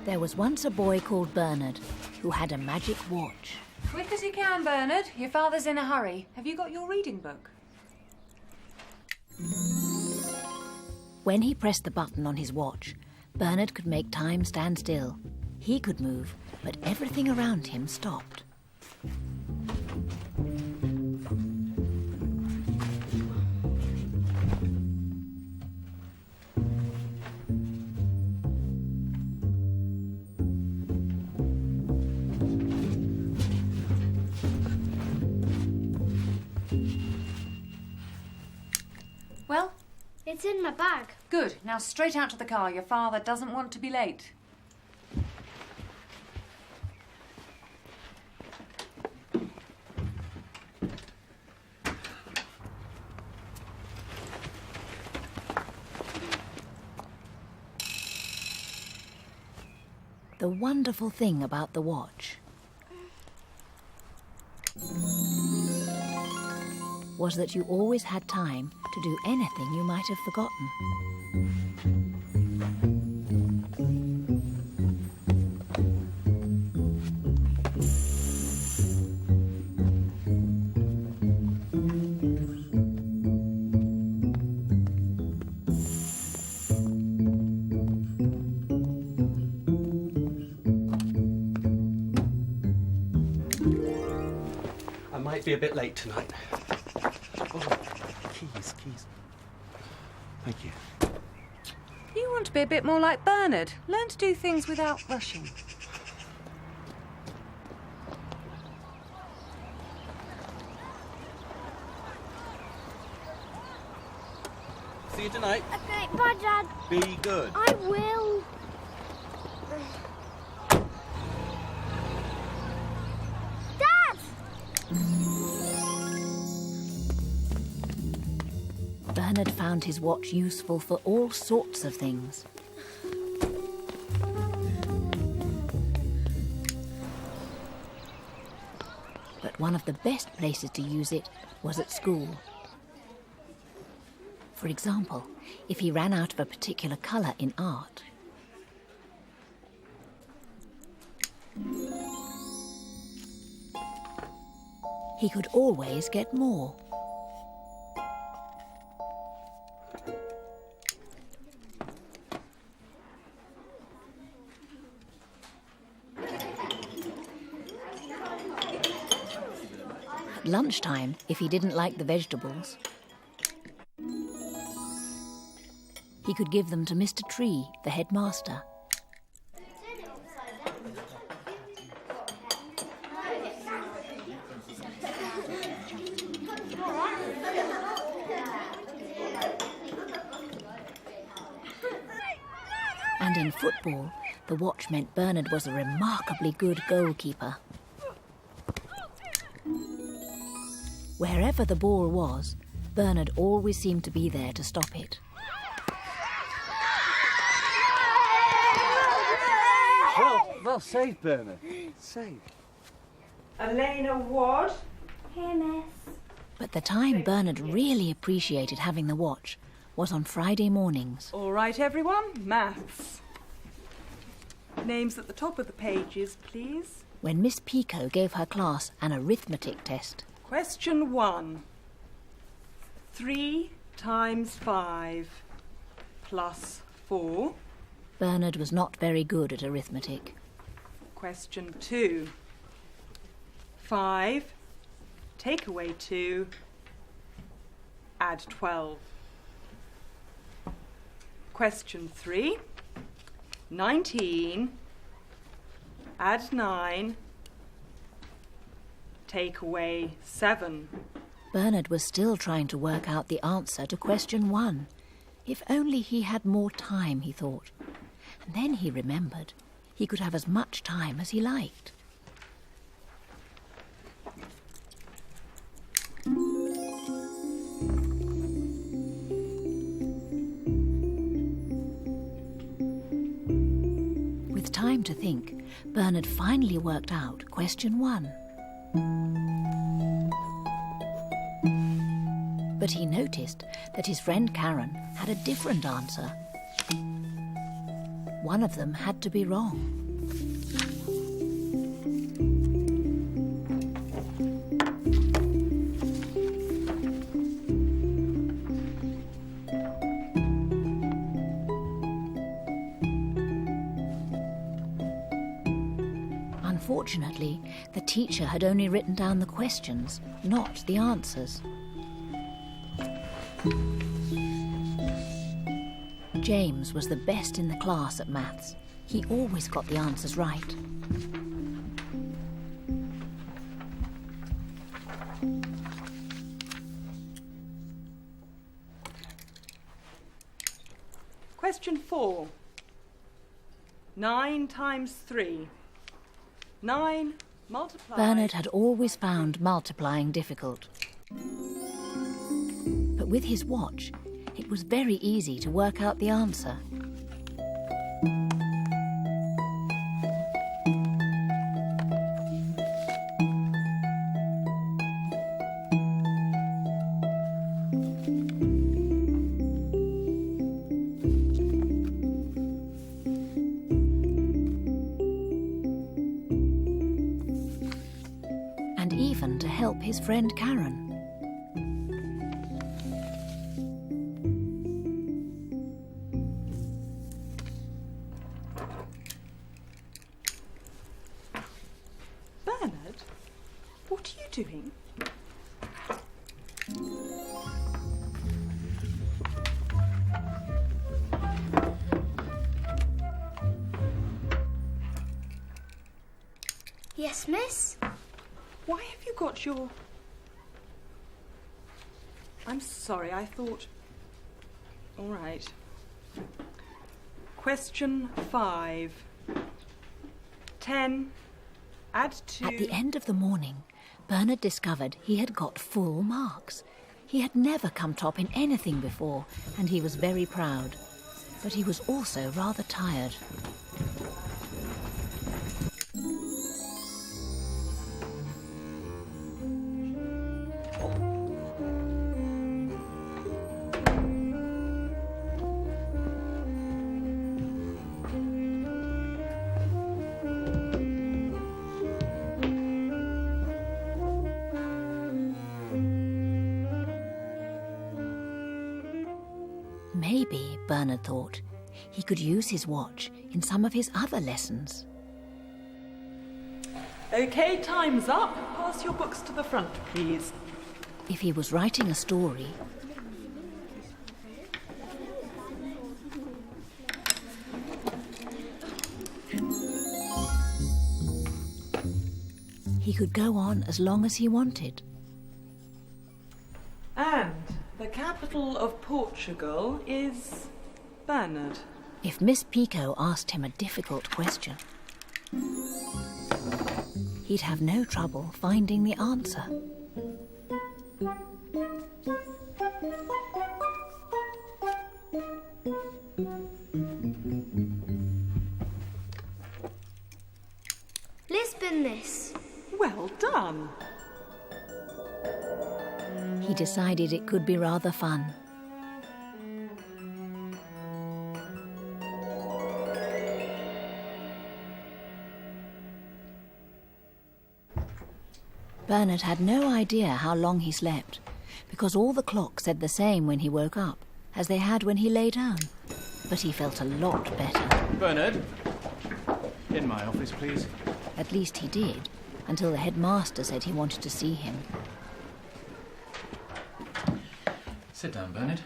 There was once a boy called Bernard who had a magic watch. Quick as you can, Bernard. Your father's in a hurry. Have you got your reading book? When he pressed the button on his watch, Bernard could make time stand still. He could move, but everything around him stopped. Well? It's in my bag. Good. Now straight out to the car. Your father doesn't want to be late. The wonderful thing about the watch was that you always had time to do anything you might have forgotten. I might be a bit late tonight. Oh, keys. Thank you. You want to be a bit more like Bernard. Learn to do things without rushing. See you tonight. Okay, bye, Dad. Be good. I will. Dad! Bernard found his watch useful for all sorts of things. But one of the best places to use it was at school. For example, if he ran out of a particular colour in art. He could always get more. At lunchtime, if he didn't like the vegetables, he could give them to Mr. Tree, the headmaster. And in football, the watch meant Bernard was a remarkably good goalkeeper. Wherever the ball was, Bernard always seemed to be there to stop it. Well saved, Bernard. Saved. Elena Ward. Here, miss. But the time Bernard really appreciated having the watch was on Friday mornings. All right, everyone. Maths. Names at the top of the pages, please. When Miss Pico gave her class an arithmetic test. Question 1. 3 times 5 plus 4. Bernard was not very good at arithmetic. Question 2. 5, take away 2, add 12. Question 3. 19, add 9, take away 7. Bernard was still trying to work out the answer to question 1. If only he had more time, he thought. And then he remembered he could have as much time as he liked. With time to think, Bernard finally worked out question 1. But he noticed that his friend Karen had a different answer. One of them had to be wrong. Unfortunately, the teacher had only written down the questions, not the answers. James was the best in the class at maths. He always got the answers right. Question 4. 9 times 3. 9 multiplied... Bernard had always found multiplying difficult. But with his watch, it was very easy to work out the answer. And even to help his friend Karen. Bernard, what are you doing? Yes, miss? Why have you got your... I'm sorry, I thought... All right. Question 5. 10. Add 2... At the end of the morning, Bernard discovered he had got full marks. He had never come top in anything before, and he was very proud. But he was also rather tired. Maybe, Bernard thought, he could use his watch in some of his other lessons. OK, time's up. Pass your books to the front, please. If he was writing a story, he could go on as long as he wanted. And the capital of Portugal is Bernard. If Miss Pico asked him a difficult question, he'd have no trouble finding the answer. Lisbon, miss. Well done. He decided it could be rather fun. Bernard had no idea how long he slept, because all the clocks said the same when he woke up, as they had when he lay down. But he felt a lot better. Bernard, in my office, please. At least he did, until the headmaster said he wanted to see him. Sit down, Bernard.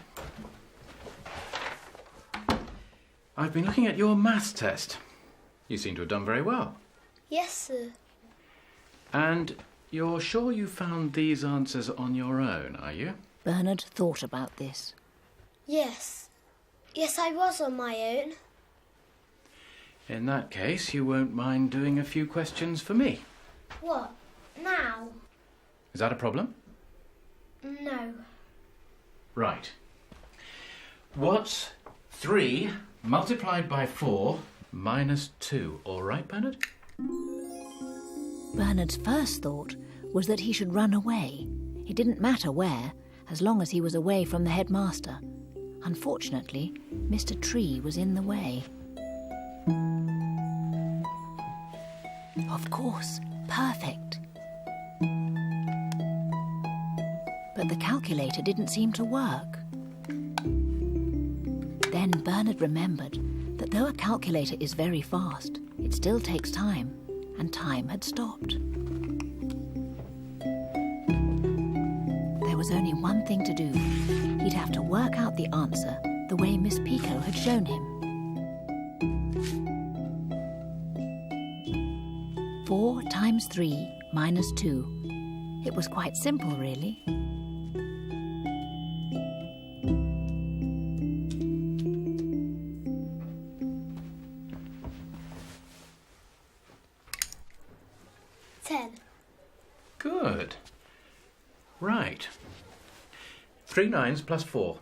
I've been looking at your maths test. You seem to have done very well. Yes, sir. And you're sure you found these answers on your own, are you? Bernard thought about this. Yes. Yes, I was on my own. In that case, you won't mind doing a few questions for me. What? Now? Is that a problem? No. Right. What's 3 multiplied by 4 minus 2? All right, Bernard? Bernard's first thought was that he should run away. It didn't matter where, as long as he was away from the headmaster. Unfortunately, Mr. Tree was in the way. Of course, perfect. But the calculator didn't seem to work. Then Bernard remembered that though a calculator is very fast, it still takes time, and time had stopped. There was only one thing to do. He'd have to work out the answer the way Miss Pico had shown him. 4 times 3 minus 2. It was quite simple, really. Good. Right. 3 9s plus 4.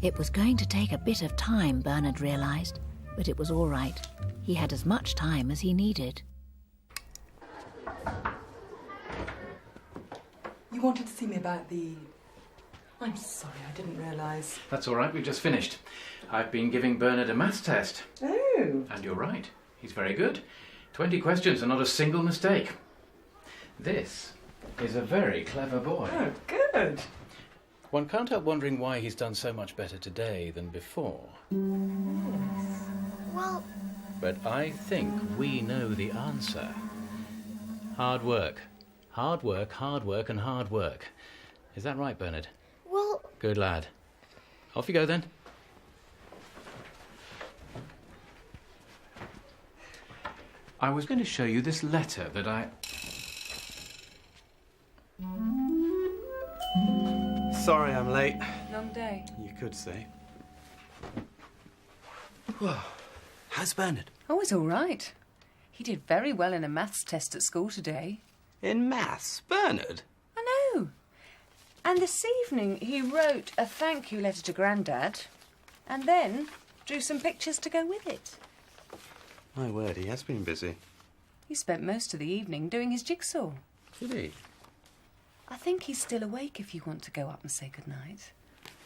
It was going to take a bit of time, Bernard realised, but it was all right. He had as much time as he needed. You wanted to see me about the... I'm sorry, I didn't realise. That's all right, we've just finished. I've been giving Bernard a maths test. Oh. And you're right, he's very good. 20 questions and not a single mistake. This is a very clever boy. Oh, good. One can't help wondering why he's done so much better today than before. Well, But I think we know the answer. Hard work. Hard work, hard work and hard work. Is that right, Bernard? well, Good lad. Off you go then. I was going to show you this letter that I... Sorry I'm late. Long day. You could say. Whoa. How's Bernard? Oh, he's all right. He did very well in a maths test at school today. In maths? Bernard? I know. And this evening he wrote a thank you letter to Grandad and then drew some pictures to go with it. My word, he has been busy. He spent most of the evening doing his jigsaw. Did he? I think he's still awake if you want to go up and say goodnight.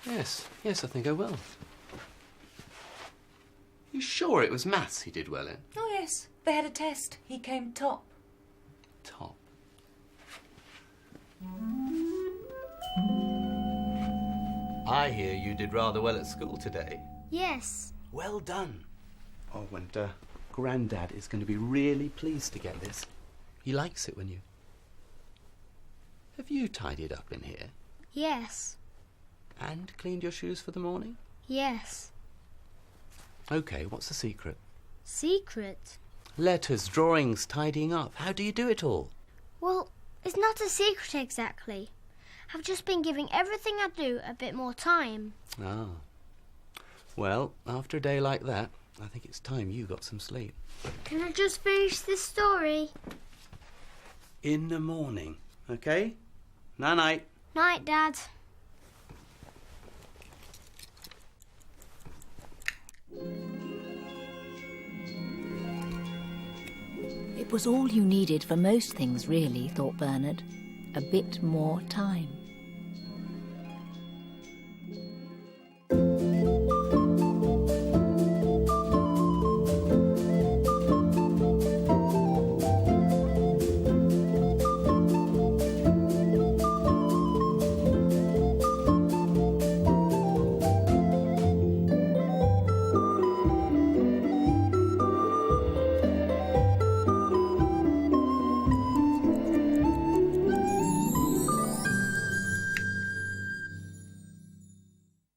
Yes, I think I will. You sure it was maths he did well in? Oh, yes. They had a test. He came top. Top. I hear you did rather well at school today. yes. Well done. Oh, and Grandad is going to be really pleased to get this. He likes it when you... Have you tidied up in here? Yes. And cleaned your shoes for the morning? Yes. OK, what's the secret? Secret? Letters, drawings, tidying up. How do you do it all? Well, it's not a secret exactly. I've just been giving everything I do a bit more time. Ah. Well, after a day like that, I think it's time you got some sleep. Can I just finish this story? In the morning, OK? Night-night. Night, Dad. It was all you needed for most things, really, thought Bernard. A bit more time.